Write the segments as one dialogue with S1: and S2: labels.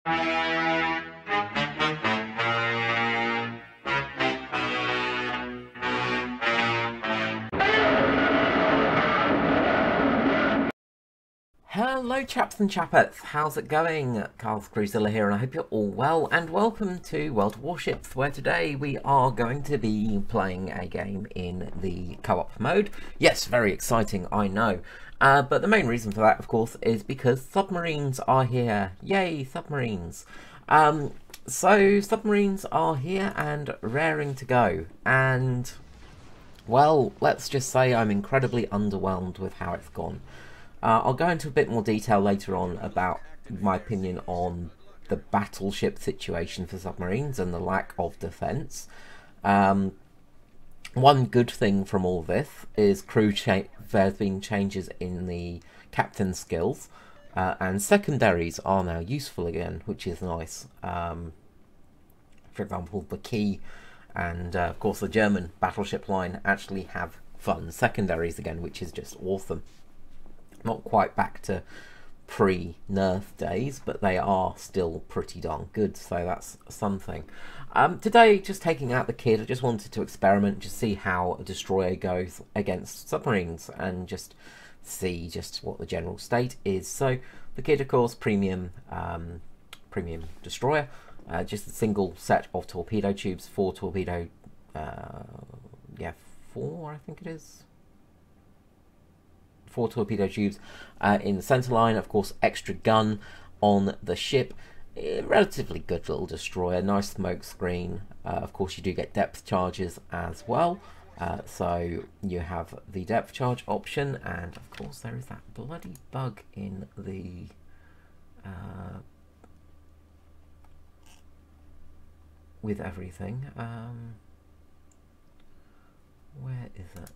S1: Hello chaps and chappettes, how's it going? Carl Cruisilla here and I hope you're all well, and welcome to World of Warships, where today we are going to be playing a game in the co-op mode. Yes, very exciting, I know. But the main reason for that, of course, is because submarines are here. Yay, submarines. So submarines are here and raring to go, and well, let's just say I'm incredibly underwhelmed with how it's gone. I'll go into a bit more detail later on about my opinion on the battleship situation for submarines and the lack of defence. One good thing from all this is there's been changes in the captain's skills, and secondaries are now useful again, which is nice. For example, the Key and of course the German battleship line actually have fun secondaries again, which is just awesome. Not quite back to pre-nerf days, but they are still pretty darn good, so that's something. Today, just taking out the Kid, I just wanted to experiment, just see how a destroyer goes against submarines, and just see just what the general state is. So, the Kid, of course, premium destroyer, just a single set of torpedo tubes, 4 torpedo, 4 I think it is. 4 torpedo tubes in the centre line, of course, extra gun on the ship. Relatively good little destroyer, nice smoke screen. Of course, you do get depth charges as well. So you have the depth charge option, and of course, there is that bloody bug in the with everything. Where is it?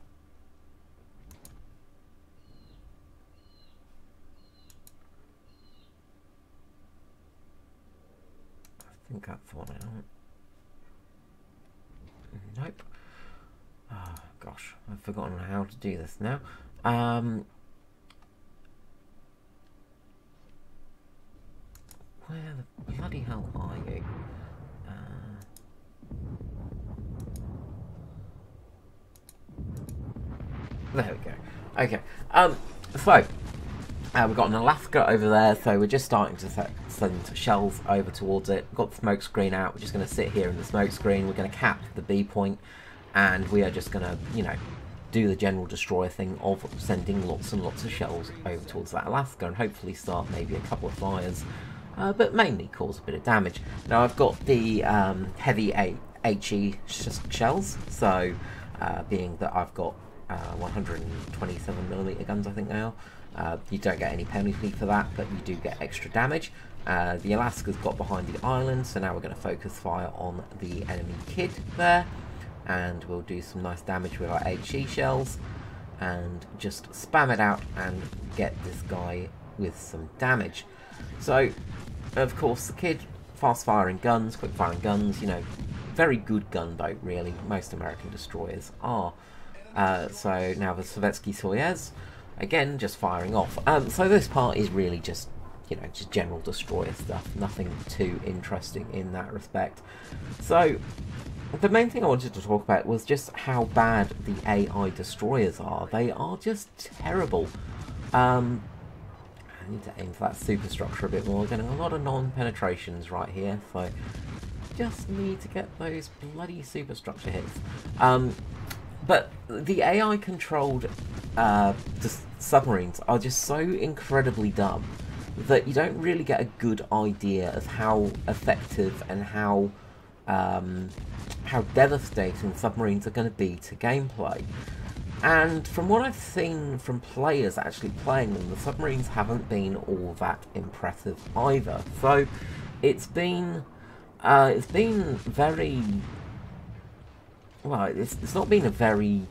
S1: I think that's the one I want. Nope. Oh gosh, I've forgotten how to do this now. Where the bloody hell are you? There we go. Okay. So we've got an Alaska over there, so we're just starting to send shells over towards it. We've got the smoke screen out. We're just going to sit here in the smoke screen. We're going to cap the B point, and we are just going to, you know, do the general destroyer thing of sending lots and lots of shells over towards that Alaska, and hopefully start maybe a couple of fires, but mainly cause a bit of damage. Now I've got the heavy HE shells, so being that I've got 127mm guns, I think they are. You don't get any penalty for that, but you do get extra damage. The Alaska's got behind the island, so now we're going to focus fire on the enemy Kid there, and we'll do some nice damage with our HE shells, and just spam it out and get this guy with some damage. So, of course, the Kid, fast firing guns, quick firing guns, you know, very good gunboat really, most American destroyers are. So now the Sovietsky Soyuz, again, just firing off. So this part is really just, you know, just general destroyer stuff. Nothing too interesting in that respect. So the main thing I wanted to talk about was just how bad the AI destroyers are. They are just terrible. I need to aim for that superstructure a bit more. Getting a lot of non-penetrations right here, so just need to get those bloody superstructure hits. But the AI-controlled submarines are just so incredibly dumb that you don't really get a good idea of how effective and how devastating submarines are going to be to gameplay. And from what I've seen from players actually playing them, the submarines haven't been all that impressive either. So it's been very... Well, it's not been a very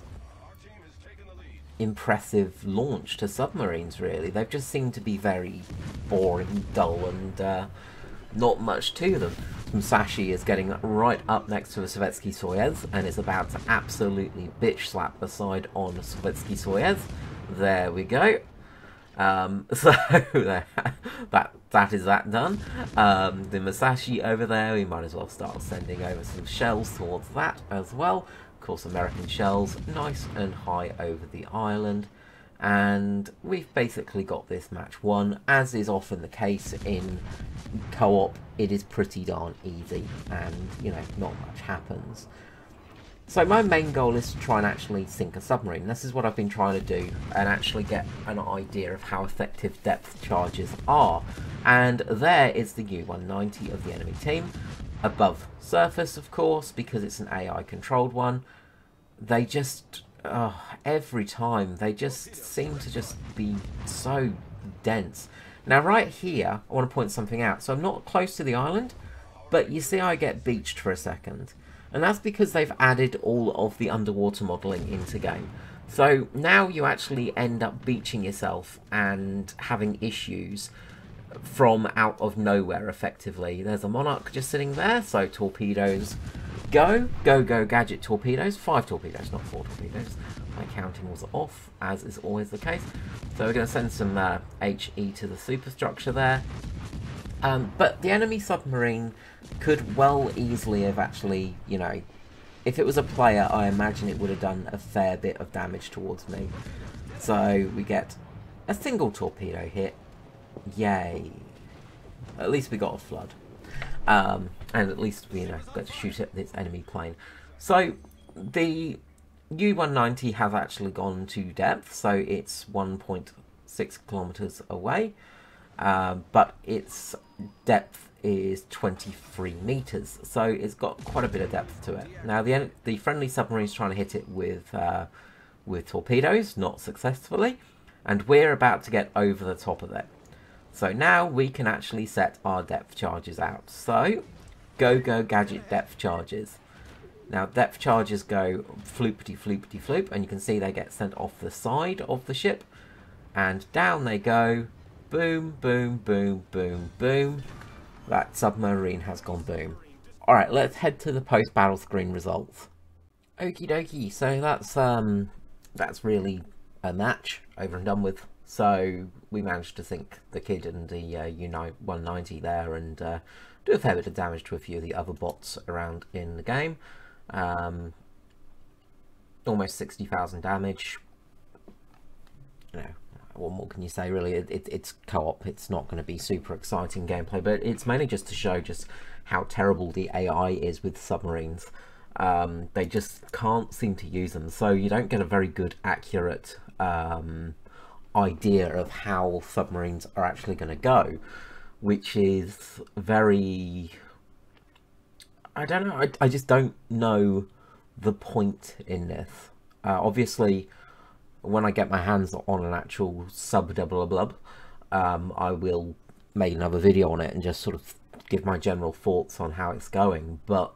S1: impressive launch to submarines, really. They've just seemed to be very boring, dull, and not much to them. Musashi is getting right up next to the Sovietsky Soyuz, and is about to absolutely bitch slap the side on Sovietsky Soyuz. There we go. So that is that done. The Musashi over there, we might as well start sending over some shells towards that as well. Of course, American shells, nice and high over the island. And we've basically got this match won. As is often the case in co-op, it is pretty darn easy, and, you know, not much happens. So my main goal is to try and actually sink a submarine. This is what I've been trying to do, and actually get an idea of how effective depth charges are. And there is the U-190 of the enemy team, above surface, of course, because it's an AI controlled one. They just, every time, they just seem to just be so dense. Now right here, I want to point something out. So I'm not close to the island, but you see I get beached for a second. And that's because they've added all of the underwater modelling into game. So now you actually end up beaching yourself and having issues from out of nowhere, effectively. There's a Monarch just sitting there, so torpedoes go, gadget torpedoes. 5 torpedoes, not 4 torpedoes. My counting was off, as is always the case. So we're going to send some HE to the superstructure there. But the enemy submarine could well easily have actually, you know, if it was a player, I imagine it would have done a fair bit of damage towards me. So we get a single torpedo hit. Yay. At least we got a flood. And at least we, you know, got to shoot at this enemy plane. So the U-190 has actually gone to depth, so it's 1.6 kilometers away. But its depth is 23 meters, so it's got quite a bit of depth to it. Now the friendly submarine's trying to hit it with torpedoes, not successfully, and we're about to get over the top of it. So now we can actually set our depth charges out. So go gadget depth charges. Now depth charges go floopity floopity floop, and you can see they get sent off the side of the ship, and down they go. Boom, boom, boom, boom, boom. That submarine has gone boom. Alright, let's head to the post-battle screen results. Okie dokie, so that's really a match over and done with. So we managed to sink the Kid and the U-190 there, and do a fair bit of damage to a few of the other bots around in the game. Almost 60,000 damage. You know, what more can you say, really? It's co-op, it's not going to be super exciting gameplay, but it's mainly just to show just how terrible the AI is with submarines. They just can't seem to use them, so you don't get a very good, accurate idea of how submarines are actually going to go, which is very... I don't know, I just don't know the point in this. Obviously, when I get my hands on an actual sub-double-a-blub, I will make another video on it and just sort of give my general thoughts on how it's going. But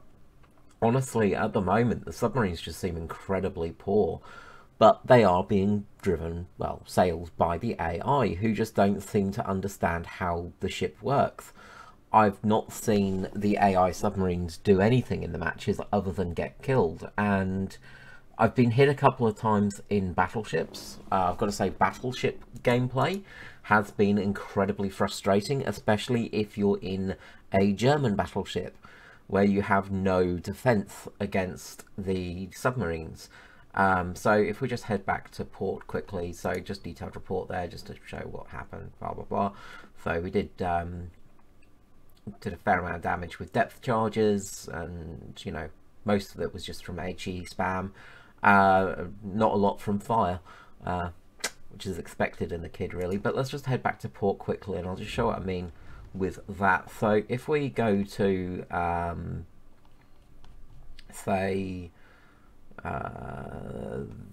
S1: honestly, at the moment, the submarines just seem incredibly poor. But they are being driven, well, sailed by the AI, who just don't seem to understand how the ship works. I've not seen the AI submarines do anything in the matches other than get killed, and I've been hit a couple of times in battleships. I've got to say, battleship gameplay has been incredibly frustrating, especially if you're in a German battleship where you have no defense against the submarines. So if we just head back to port quickly, so just detailed report there just to show what happened, blah blah blah. So we did a fair amount of damage with depth charges, and you know, most of it was just from HE spam. Not a lot from fire, which is expected in the Kid, really. But let's just head back to port quickly, and I'll just show what I mean with that. So if we go to say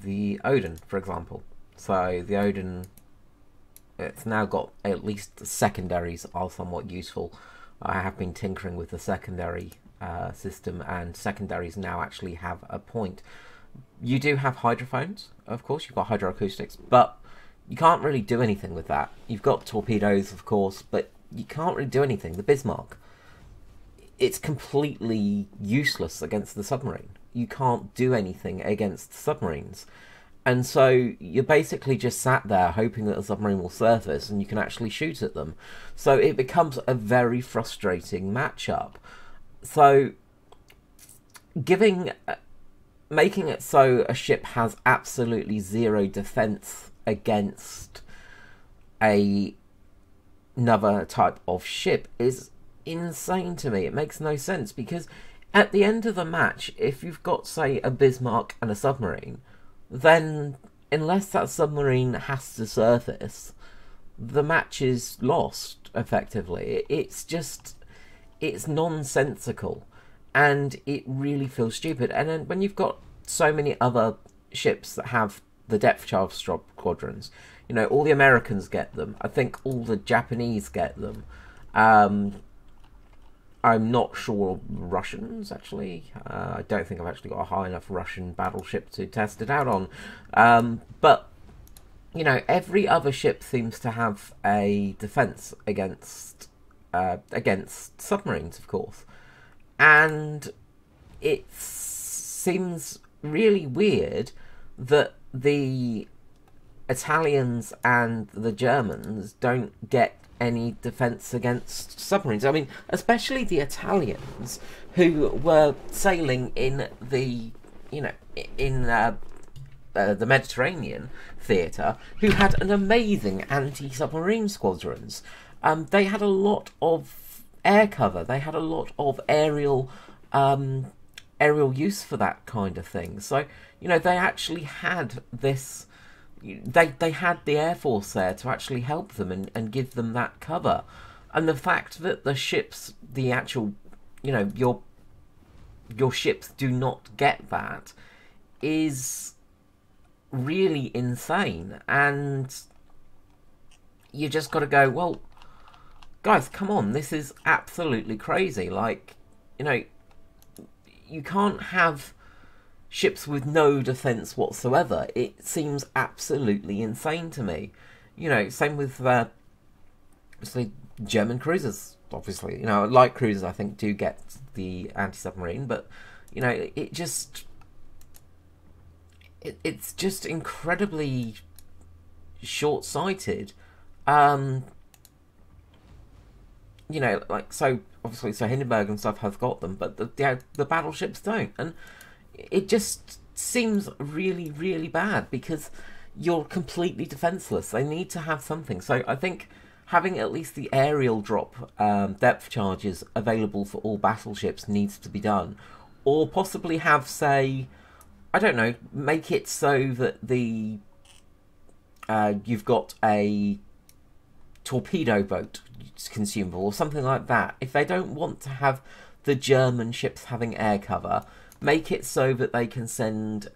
S1: the Odin, for example. So the Odin, it's now got, at least secondaries are somewhat useful. I have been tinkering with the secondary system, and secondaries now actually have a point. You do have hydrophones, of course, you've got hydroacoustics, but you can't really do anything with that. You've got torpedoes, of course, but you can't really do anything. The Bismarck, it's completely useless against the submarine. You can't do anything against submarines. And so you're basically just sat there hoping that the submarine will surface and you can actually shoot at them. So it becomes a very frustrating matchup. So making it so a ship has absolutely zero defense against another type of ship is insane to me. It makes no sense, because at the end of the match, if you've got, say, a Bismarck and a submarine, then unless that submarine has to surface, the match is lost, effectively. It's nonsensical, and it really feels stupid. And then when you've got so many other ships that have the depth charge squadrons, you know, all the Americans get them. I think all the Japanese get them. I'm not sure Russians, actually. I don't think I've actually got a high enough Russian battleship to test it out on. But, you know, every other ship seems to have a defense against submarines, of course. And it seems really weird that the Italians and the Germans don't get any defense against submarines. I mean, especially the Italians, who were sailing in the, you know, in the Mediterranean theatre, who had an amazing anti-submarine squadrons. They had a lot of air cover. They had a lot of aerial use for that kind of thing. So, you know, they actually had this. They had the Air Force there to actually help them and give them that cover. And the fact that the ships, the actual, you know, your ships do not get that is really insane. And you just got to go, well, guys, come on, this is absolutely crazy. Like, you know, you can't have ships with no defence whatsoever. It seems absolutely insane to me. You know, same with obviously German cruisers. Obviously, you know, light cruisers I think do get the anti-submarine, but you know, it's just incredibly short-sighted. You know, like, so obviously, so Hindenburg and stuff have got them, but the battleships don't, and it just seems really, really bad, because you're completely defenseless. They need to have something. So I think having at least the aerial drop depth charges available for all battleships needs to be done. Or possibly have, say, I don't know, make it so that the you've got a torpedo boat consumable or something like that. If they don't want to have the German ships having air cover, make it so that they can send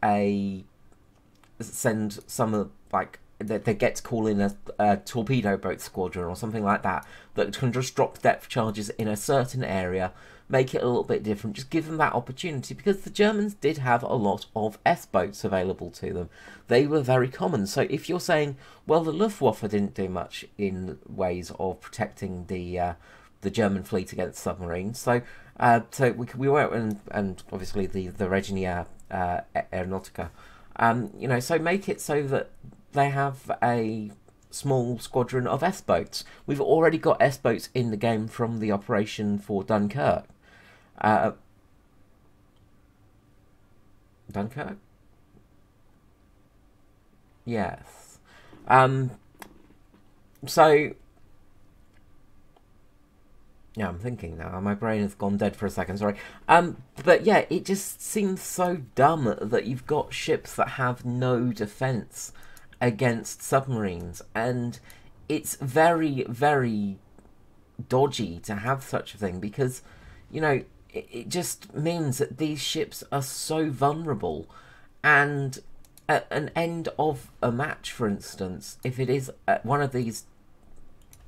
S1: some of, like, they get to call in a torpedo boat squadron or something like that can just drop depth charges in a certain area, make it a little bit different, just give them that opportunity, because the Germans did have a lot of S-boats available to them. They were very common. So if you're saying, well, the Luftwaffe didn't do much in ways of protecting the German fleet against submarines, so we went, and obviously the Regia Aeronautica, you know, so make it so that they have a small squadron of S-boats. We've already got S-boats in the game from the operation for Dunkirk. Dunkirk? Yes. So, yeah, I'm thinking now. My brain has gone dead for a second, sorry. But yeah, it just seems so dumb that you've got ships that have no defense against submarines, and it's very, very dodgy to have such a thing, because, you know, it just means that these ships are so vulnerable, and at an end of a match, for instance, if it is one of these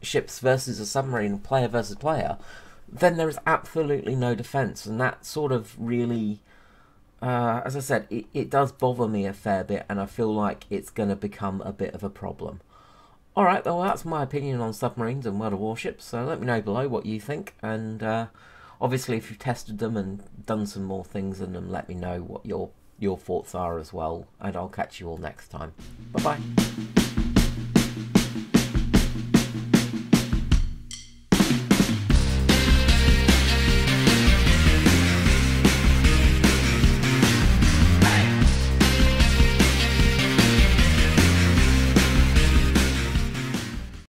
S1: ships versus a submarine, player versus player, then there is absolutely no defense, and that sort of really, as I said, it does bother me a fair bit, and I feel like it's going to become a bit of a problem. Alright, well, that's my opinion on submarines and World of Warships, so let me know below what you think, and obviously if you've tested them and done some more things in them, let me know what your your thoughts are as well, and I'll catch you all next time. Bye bye.